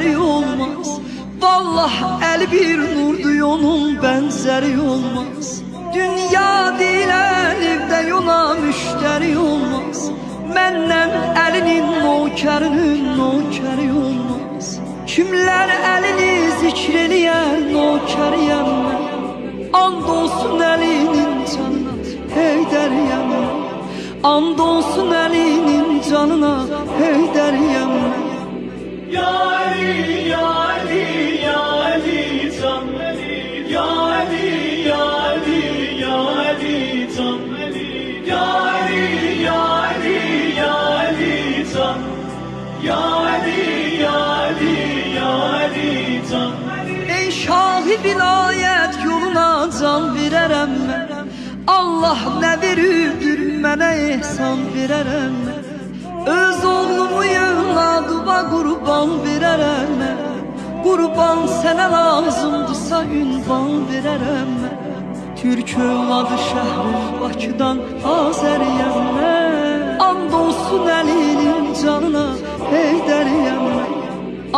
əsəri olmaz. Vallah əli bir nurdur, onun bənzəri olmaz. Dünya deyilən evdə yola müştəri olmaz. Məndən əlinin nokərinin nokəri olmaz. Kimlər əlini zikr eləyər nokəriyəm mən. And olsun əlinin canına Heydəriyəm mən. And olsun əlinin canına Heydəriyəm mən. Ya Ali, Ya Ali, Ya Ali, Can Ali, Ya Ali, Ya Ali, Ya Ali, Can Ali, Ya Ali, Ya Ali, Ya Ali, Can, Ya Ali, Ya Ali, Ya Ali, Can. Ey şahı vilayət yoluna can verərəm mən. Allah nə verirdir mənə ehsan verərəm mən. Öz oğlumu yığladıva qurban verərəm mən. Qurban sənə lazımdırsa ünvan verərəm mən. Türk övladı şəhri Bakıdan Azəriyəm mən. And olsun əlinin canına Heydəriyəm mən.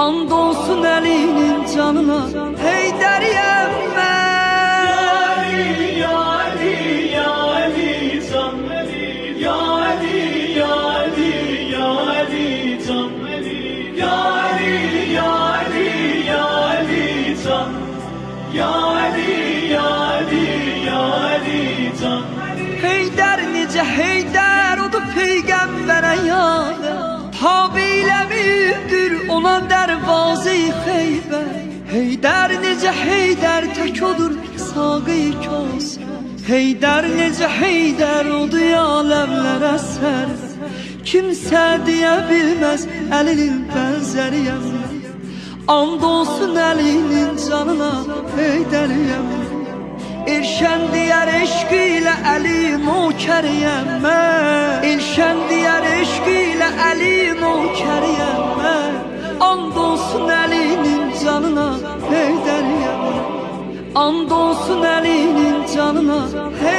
And olsun əlinin canına Heydəriyəm mən. Ya Ali, Ya Ali, Can Ali, Ya Ali, Ya Ali, Ya Ali, Can Ali, Ya Ali, Ya Ali, Ya Ali, Can, Ya Ali, Ya Ali, Ya Ali, Can. Heydər necə Heydər odur peyğəmbərə yadə. Tabiləmidir ona dərvazı-i Xeybər. Heydər necə Heydər tək odur saqı-i Kavsər. Heydər necə Heydər odur aləmlərə sərvər. Kimsə deyə bilməz əlinin bənzəriyəm mən. And olsun əlinin canına Heydəriyəm mən. Elşən deyər eşq ilə əli nokəriyəm mən. Elşən deyər eşq ilə əli nokəriyəm mən. And olsun əlinin canına Heydəriyəm mən. And olsun əlinin canına Heydəriyəm mən.